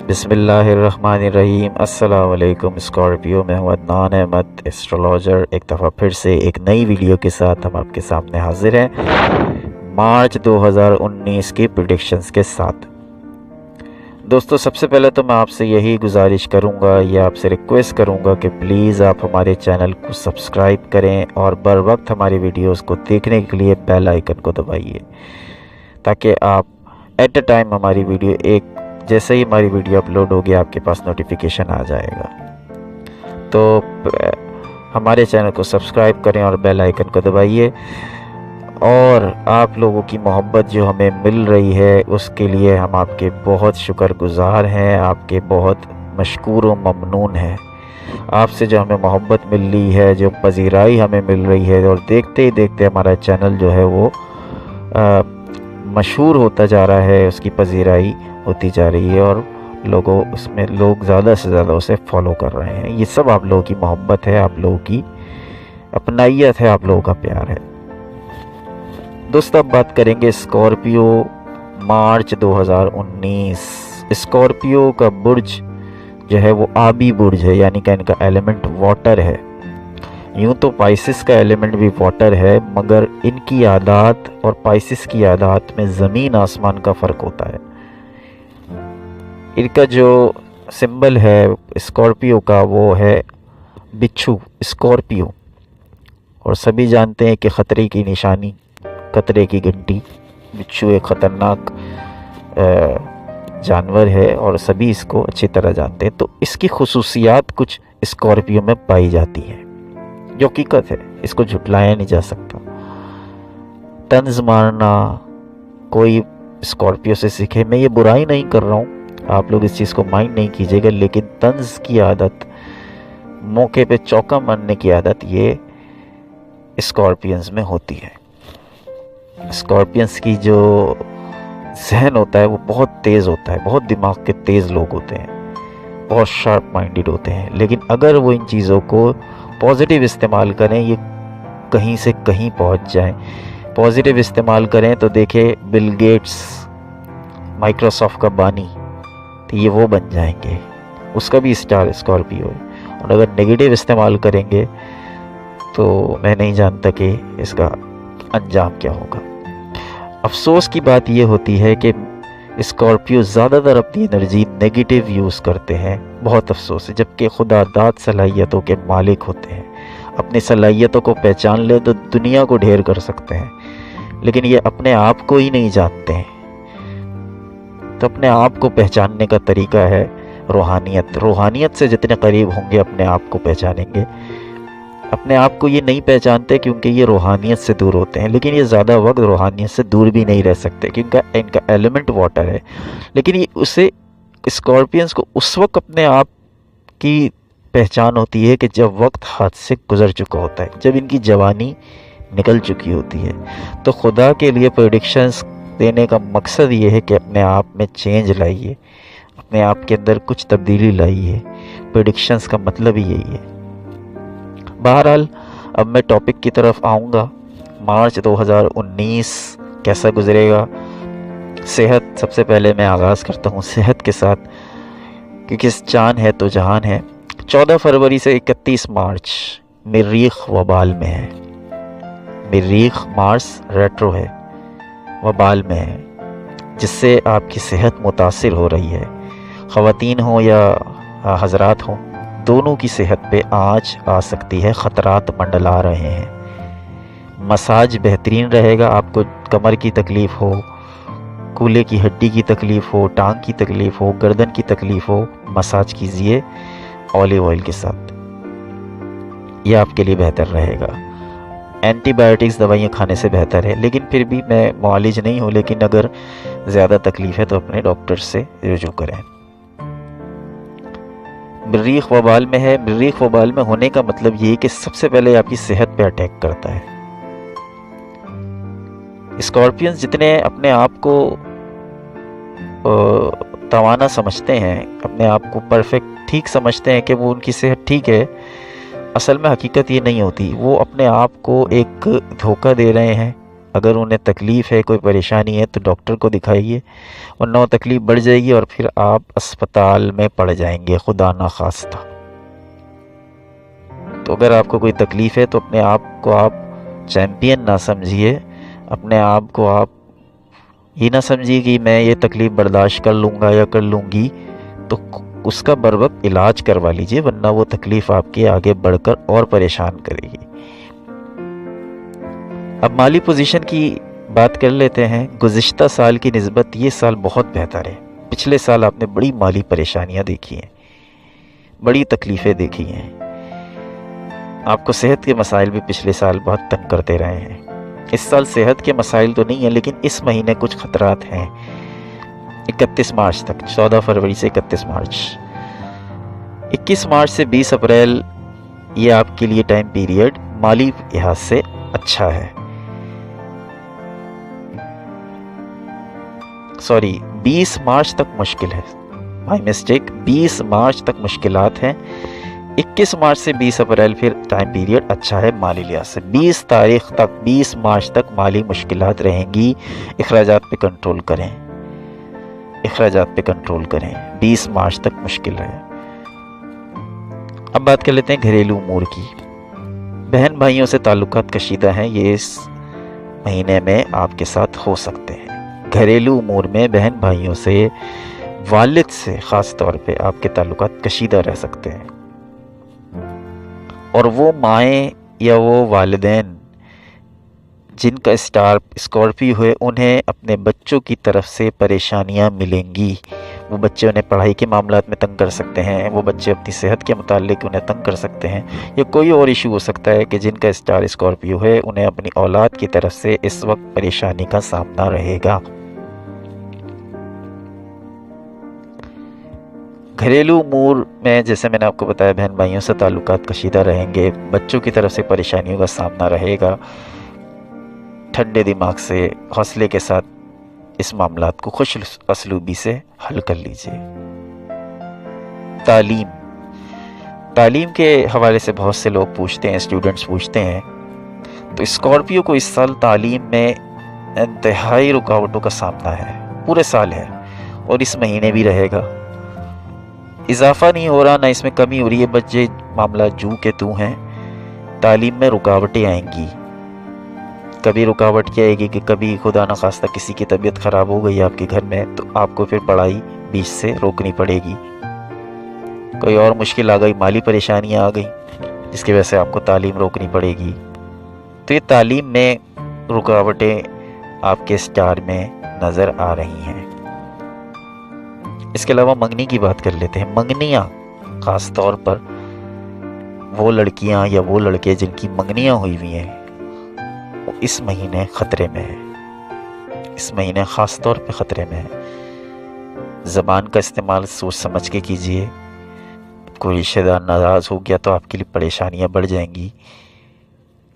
बिस्मिल्लाहिर्रहमानिर्रहीम। अस्सलाम वालेकुम स्कॉर्पियो। मैं हूं अदनान अहमद, एस्ट्रोलॉजर। एक दफ़ा फिर से एक नई वीडियो के साथ हम आपके सामने हाजिर हैं मार्च 2019 की प्रेडिक्शंस के साथ। दोस्तों, सबसे पहले तो मैं आपसे यही गुजारिश करूंगा या आपसे रिक्वेस्ट करूंगा कि प्लीज़ आप हमारे चैनल को सब्सक्राइब करें और बर वक्त हमारी वीडियोस को देखने के लिए बेल आइकन को दबाइए, ताकि आप एट अ टाइम हमारी वीडियो जैसे ही हमारी वीडियो अपलोड होगी आपके पास नोटिफिकेशन आ जाएगा। तो हमारे चैनल को सब्सक्राइब करें और बेल आइकन को दबाइए। और आप लोगों की मोहब्बत जो हमें मिल रही है उसके लिए हम आपके बहुत शुक्रगुजार हैं, आपके बहुत मशकूर व ममनून हैं। आपसे जो हमें मोहब्बत मिल रही है, जो पजीराई हमें मिल रही है, और देखते ही देखते हमारा चैनल जो है वो मशहूर होता जा रहा है, उसकी पजीराई होती जा रही है और लोग ज़्यादा से ज़्यादा उसे फॉलो कर रहे हैं। ये सब आप लोगों की मोहब्बत है, आप लोगों की अपनाइयत है, आप लोगों का प्यार है। दोस्तों, अब बात करेंगे स्कॉर्पियो मार्च 2019। स्कॉर्पियो का बुर्ज जो है वो आबी बुर्ज है, यानी कि इनका एलिमेंट वाटर है। यूँ तो पाइसिस का एलिमेंट भी वाटर है, मगर इनकी आदत और पाइसिस की आदत में ज़मीन आसमान का फ़र्क होता है। इनका जो सिंबल है स्कॉर्पियो का वो है बिच्छू, स्कॉर्पियो। और सभी जानते हैं कि ख़तरे की निशानी, खतरे की घंटी। बिच्छू एक ख़तरनाक जानवर है और सभी इसको अच्छी तरह जानते हैं। तो इसकी खुसूसियात कुछ स्कॉर्पियो में पाई जाती है, जो हकीकत है, इसको झुटलाया नहीं जा सकता। तंज मारना कोई स्कॉर्पियो से सीखे, मैं ये बुराई नहीं कर रहा हूँ, आप लोग इस चीज़ को माइंड नहीं कीजिएगा, लेकिन तंज की आदत, मौके पे चौका मारने की आदत ये स्कॉर्पियंस में होती है। स्कॉर्पियंस की जो जहन होता है वो बहुत तेज़ होता है, बहुत दिमाग के तेज़ लोग होते हैं, बहुत शार्प माइंडेड होते हैं। लेकिन अगर वो इन चीज़ों को पॉजिटिव इस्तेमाल करें, ये कहीं से कहीं पहुंच जाएं। पॉजिटिव इस्तेमाल करें तो देखें बिल गेट्स, माइक्रोसॉफ्ट का बानी, तो ये वो बन जाएंगे, उसका भी स्टार स्कॉर्पियो है। और अगर नेगेटिव इस्तेमाल करेंगे तो मैं नहीं जानता कि इसका अंजाम क्या होगा। अफसोस की बात ये होती है कि स्कॉर्पियो ज़्यादातर अपनी एनर्जी नेगेटिव यूज़ करते हैं, बहुत अफसोस है, जबकि खुदा दाद सलाहियतों के मालिक होते हैं। अपनी सलाहियतों को पहचान ले तो दुनिया को ढेर कर सकते हैं, लेकिन ये अपने आप को ही नहीं जानते हैं। तो अपने आप को पहचानने का तरीका है रूहानियत। रूहानियत से जितने करीब होंगे अपने आप को पहचानेंगे। अपने आप को ये नहीं पहचानते क्योंकि ये रूहानियत से दूर होते हैं, लेकिन ये ज़्यादा वक्त रूहानियत से दूर भी नहीं रह सकते क्योंकि इनका एलिमेंट वाटर है। लेकिन ये उसे स्कॉर्पियंस को उस वक्त अपने आप की पहचान होती है कि जब वक्त हाथ से गुजर चुका होता है, जब इनकी जवानी निकल चुकी होती है। तो खुदा के लिए प्रेडिक्शंस देने का मकसद ये है कि अपने आप में चेंज लाइए, अपने आप के अंदर कुछ तब्दीली लाइए। प्रेडिक्शंस का मतलब ही यही है। बहरहाल, अब मैं टॉपिक की तरफ आऊँगा। मार्च 2019 कैसा गुजरेगा। सेहत, सबसे पहले मैं आगाज़ करता हूँ सेहत के साथ, क्योंकि चाँद है तो जहान है। 14 फरवरी से 31 मार्च मरीख वबाल में है। मरीख मार्स रेट्रो है, वबाल में है, जिससे आपकी सेहत मुतासिर हो रही है। ख़वातीन हो या हजरात हों, दोनों की सेहत पे आँच आ सकती है, ख़तरात मंडला रहे हैं। मसाज बेहतरीन रहेगा। आपको कमर की तकलीफ़ हो, कूल्हे की हड्डी की तकलीफ़ हो, टांग की तकलीफ़ हो, गर्दन की तकलीफ़ हो, मसाज कीजिए ऑलिव ऑयल के साथ, ये आपके लिए बेहतर रहेगा। एंटीबायोटिक्स दवाइयाँ खाने से बेहतर है, लेकिन फिर भी मैं मुआलिज नहीं हूँ, लेकिन अगर ज़्यादा तकलीफ़ है तो अपने डॉक्टर से रुजू करें। मरीख वबाल में है। मरीख वबाल में होने का मतलब ये है कि सबसे पहले आपकी सेहत पे अटैक करता है। स्कॉर्पियंस जितने अपने आप को तवाना समझते हैं, अपने आप को परफेक्ट ठीक समझते हैं कि वो उनकी सेहत ठीक है, असल में हकीकत ये नहीं होती। वो अपने आप को एक धोखा दे रहे हैं, اگر انہیں تکلیف ہے، کوئی پریشانی ہے تو ڈاکٹر کو دکھائیے، ورنہ وہ تکلیف بڑھ جائے گی اور پھر آپ اسپتال میں پڑ جائیں گے خدا نخواستہ۔ تو اگر آپ کو کوئی تکلیف ہے تو اپنے آپ کو آپ چیمپئن نہ سمجھیے، اپنے آپ کو آپ یہ نہ سمجھیے کہ میں یہ تکلیف برداشت کر لوں گا یا کر لوں گی، تو اس کا بروقت علاج کروا لیجئے، ورنہ وہ تکلیف آپ کے آگے بڑھ کر اور پریشان کرے گی۔ اب مالی پوزیشن کی بات کر لیتے ہیں۔ گزشتہ سال کی نسبت یہ سال بہت بہتر ہے۔ پچھلے سال آپ نے بڑی مالی پریشانیاں دیکھی ہیں، بڑی تکلیفیں دیکھی ہیں، آپ کو صحت کے مسائل بھی پچھلے سال بہت تنگ کرتے رہے ہیں۔ اس سال صحت کے مسائل تو نہیں ہیں، لیکن اس مہینے کچھ خطرات ہیں 31 مارچ تک، 14 فروری سے 31 مارچ۔ 21 مارچ سے 20 اپریل یہ آپ کے لیے ٹائم پیریڈ مالی لحاظ سے اچھا ہے۔ 20 مارچ تک مشکل ہے، مائی مسٹیک، 20 مارچ تک مشکلات ہیں۔ 21 مارچ سے 20 اپریل پھر ٹائم پیریڈ اچھا ہے مالی لحاظ سے۔ 20 تاریخ تک، 20 مارچ تک مالی مشکلات رہیں گی، اخراجات پہ کنٹرول کریں، اخراجات پہ کنٹرول کریں، 20 مارچ تک مشکل ہے۔ اب بات کر لیتے ہیں گھریلو امور کی۔ بہن بھائیوں سے تعلقات کشیدہ ہیں، یہ اس مہینے میں آپ کے ساتھ ہو سکتے ہیں۔ گھریلو امور میں بہن بھائیوں سے، والد سے خاص طور پہ آپ کے تعلقات کشیدہ رہ سکتے ہیں، اور وہ مائیں یا وہ والدین جن کا اسٹار اسکارپیو ہے، انہیں اپنے بچوں کی طرف سے پریشانیاں ملیں گی۔ وہ بچے انہیں پڑھائی کے معاملات میں تنگ کر سکتے ہیں، وہ بچے اپنی صحت کے متعلق انہیں تنگ کر سکتے ہیں، یا کوئی اور ایشو ہو سکتا ہے کہ جن کا اسٹار اسکارپیو ہے انہیں اپنی اولاد کی طرف سے اس وقت پریشانی کا سامنا رہے گا۔ گھریلو امور میں جیسے میں نے آپ کو بتایا، بہن بھائیوں سے تعلقات کشیدہ رہیں گے، بچوں کی طرف سے پریشانیوں کا سامنا رہے گا۔ ٹھنڈے دماغ سے، حوصلے کے ساتھ اس معاملات کو خوش اسلوبی سے حل کر لیجئے۔ تعلیم کے حوالے سے بہت سے لوگ پوچھتے ہیں، اسٹوڈنٹس پوچھتے ہیں، تو اسکارپیو کو اس سال تعلیم میں انتہائی رکاوٹوں کا سامنا ہے، پورے سال ہے، اور اس مہینے بھی رہے گا۔ اضافہ نہیں ہو رہا، نہ اس میں کمی ہو رہی ہے، بس یہ معاملات جو کہ تو ہیں۔ تعلیم میں رکاوٹیں آئیں گی، کبھی رکاوٹ کیا آئے گی کہ کبھی خدا نخواستہ کسی کی طبیعت خراب ہو گئی آپ کے گھر میں، تو آپ کو پھر پڑھائی بیچ سے روکنی پڑے گی۔ کوئی اور مشکل آ گئی، مالی پریشانیاں آ گئی جس کی وجہ سے آپ کو تعلیم روکنی پڑے گی۔ تو یہ تعلیم میں رکاوٹیں آپ کے سٹار میں نظر آ رہی ہیں۔ اس کے علاوہ منگنی کی بات کر لیتے ہیں۔ منگنیاں، خاص طور پر وہ لڑکیاں یا وہ لڑکے جن کی منگنیاں ہوئی ہوئی ہیں، وہ اس مہینے خطرے میں ہیں، اس مہینے خاص طور پہ خطرے میں ہیں۔ زبان کا استعمال سوچ سمجھ کے کیجئے۔ کوئی رشتہ دار ناراض ہو گیا تو آپ کے لیے پریشانیاں بڑھ جائیں گی،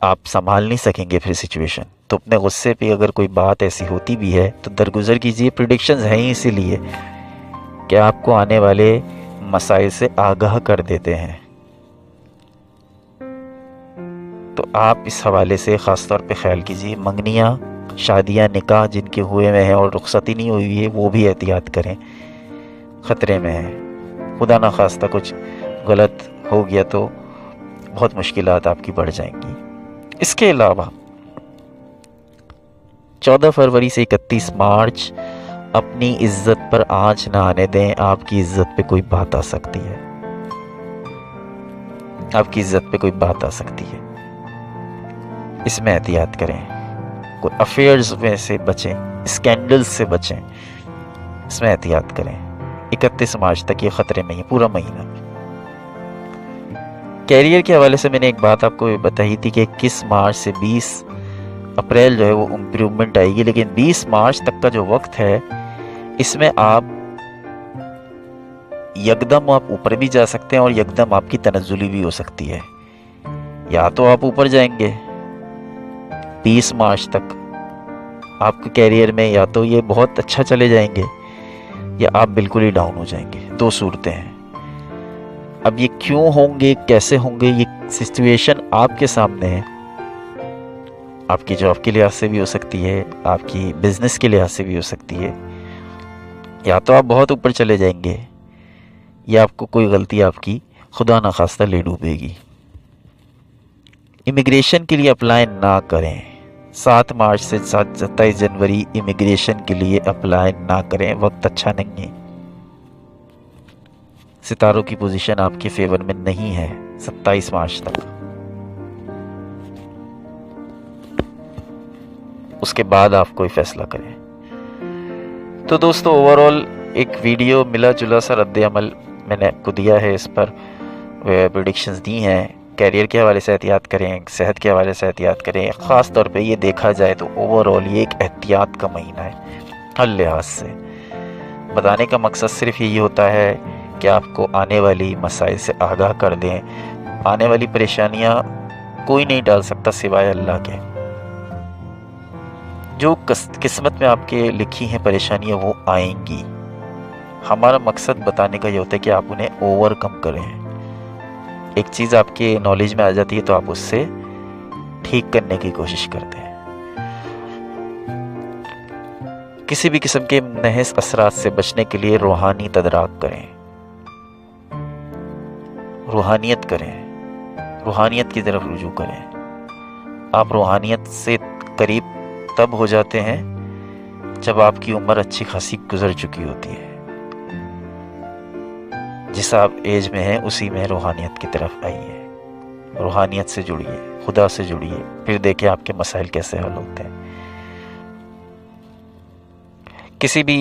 آپ سنبھال نہیں سکیں گے پھر سچویشن۔ تو اپنے غصے پہ اگر کوئی بات ایسی ہوتی بھی ہے تو درگزر کیجئے۔ پریڈکشنز ہیں ہی اسی لیے کہ آپ کو آنے والے مسائل سے آگاہ کر دیتے ہیں، تو آپ اس حوالے سے خاص طور پہ خیال کیجئے۔ منگنیاں، شادیاں، نکاح جن کے ہوئے میں ہیں اور رخصتی نہیں ہوئی ہے، وہ بھی احتیاط کریں، خطرے میں ہیں۔ خدا نخواستہ کچھ غلط ہو گیا تو بہت مشکلات آپ کی بڑھ جائیں گی۔ اس کے علاوہ 14 فروری سے 31 مارچ اپنی عزت پر آنچ نہ آنے دیں۔ آپ کی عزت پہ کوئی بات آ سکتی ہے، آپ کی عزت پہ کوئی بات آ سکتی ہے، اس میں احتیاط کریں۔ کوئی افیئرز میں سے بچیں، اسکینڈلز سے بچیں، اس میں احتیاط کریں۔ 31 مارچ تک یہ خطرے میں ہی پورا مہینہ۔ کیریئر کے حوالے سے میں نے ایک بات آپ کو بتائی تھی کہ 21 مارچ سے 20 اپریل جو ہے وہ امپرومنٹ آئے گی، لیکن 20 مارچ تک کا جو وقت ہے اس میں آپ یکدم آپ اوپر بھی جا سکتے ہیں اور یکدم آپ کی تنزلی بھی ہو سکتی ہے۔ یا تو آپ اوپر جائیں گے 20 مارچ تک آپ کے کیریئر میں، یا تو یہ بہت اچھا چلے جائیں گے، یا آپ بالکل ہی ڈاؤن ہو جائیں گے۔ دو صورتیں ہیں۔ اب یہ کیوں ہوں گے، کیسے ہوں گے، یہ سچویشن آپ کے سامنے ہے۔ आपकी जॉब के लिहाज से भी हो सकती है, आपकी बिजनेस के लिहाज से भी हो सकती है। या तो आप बहुत ऊपर चले जाएंगे या आपको कोई गलती आपकी खुदा ना खास्ता ले डूबेगी। इमिग्रेशन के लिए अप्लाई ना करें। 7 मार्च से 27 जनवरी इमिग्रेशन के लिए अप्लाई ना करें, वक्त अच्छा नहीं है। सितारों की पोजीशन आपके फेवर में नहीं है 27 मार्च तक। उसके बाद आप कोई फैसला करें। तो दोस्तों, ओवरऑल एक वीडियो मिला जुला सा रद्द अमल मैंने आपको दिया है। इस पर प्रेडिक्शंस दी हैं। कैरियर के हवाले से एहतियात करें, सेहत के हवाले से एहतियात करें। ख़ास तौर पे ये देखा जाए तो ओवरऑल ये एक एहतियात का महीना है हर लिहाज से। बताने का मकसद सिर्फ यही होता है कि आपको आने वाली मसाइल से आगाह कर दें। आने वाली परेशानियां कोई नहीं डाल सकता सिवाय अल्लाह के। जो किस्मत में आपके लिखी हैं परेशानियां वो आएंगी। हमारा मकसद बताने का ये होता है कि आप उन्हें ओवरकम करें। एक चीज़ आपके नॉलेज में आ जाती है तो आप उससे ठीक करने की कोशिश करते हैं। किसी भी किस्म के नहस असरात से बचने के लिए रूहानी तदराक करें, रूहानियत करें, रूहानियत की तरफ रुजू करें। आप रूहानियत से करीब तब हो जाते हैं जब आपकी उम्र अच्छी खासी गुजर चुकी होती है। जिस आप एज में हैं उसी में रूहानियत की तरफ आइए, रूहानियत से जुड़िए, खुदा से जुड़िए, फिर देखिए आपके मसाइल कैसे हल होते हैं। किसी भी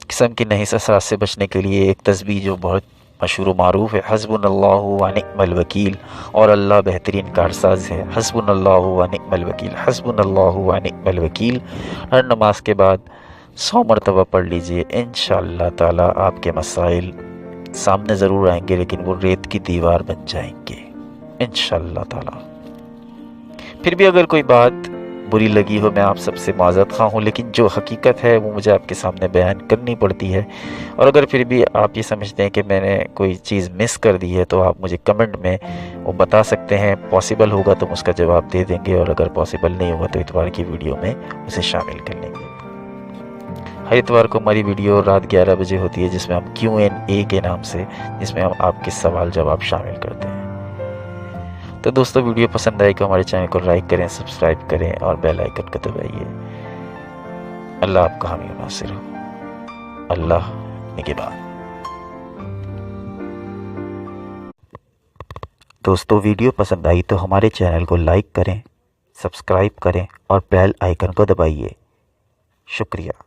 किस्म की नहिस असरात से बचने के लिए एक तस्बीह जो बहुत मशहूर मारूफ है, हस्बुनल्लाहु व निअमल वकील, और अल्लाह बेहतरीन कारसाज है। हस्बुनल्लाहु व निअमल वकील, हस्बुनल्लाहु व निअमल वकील हर नमाज के बाद 100 मरतबा पढ़ लीजिए। इंशाअल्लाह ताला आपके मसाइल सामने ज़रूर आएंगे, लेकिन वो रेत की दीवार बन जाएंगे इंशाअल्लाह ताला। फिर भी अगर कोई बात बुरी लगी हो, मैं आप सबसे माज़रत ख़्वाह हूँ, लेकिन जो हकीकत है वो मुझे आपके सामने बयान करनी पड़ती है। और अगर फिर भी आप ये समझते हैं कि मैंने कोई चीज़ मिस कर दी है तो आप मुझे कमेंट में वो बता सकते हैं। पॉसिबल होगा तो हम उसका जवाब दे देंगे, और अगर पॉसिबल नहीं होगा तो इतवार की वीडियो में उसे शामिल कर लेंगे। हर इतवार को हमारी वीडियो रात 11 बजे होती है, जिसमें हम Q&A के नाम से, जिसमें हम आपके सवाल जवाब शामिल करते हैं। तो दोस्तों, वीडियो पसंद आए तो हमारे चैनल को लाइक करें, सब्सक्राइब करें और बेल आइकन को दबाइए। अल्लाह आपका हामी और नासिर हो। अल्लाह निगहबान। दोस्तों, वीडियो पसंद आई तो हमारे चैनल को लाइक करें, सब्सक्राइब करें और बेल आइकन को दबाइए। शुक्रिया।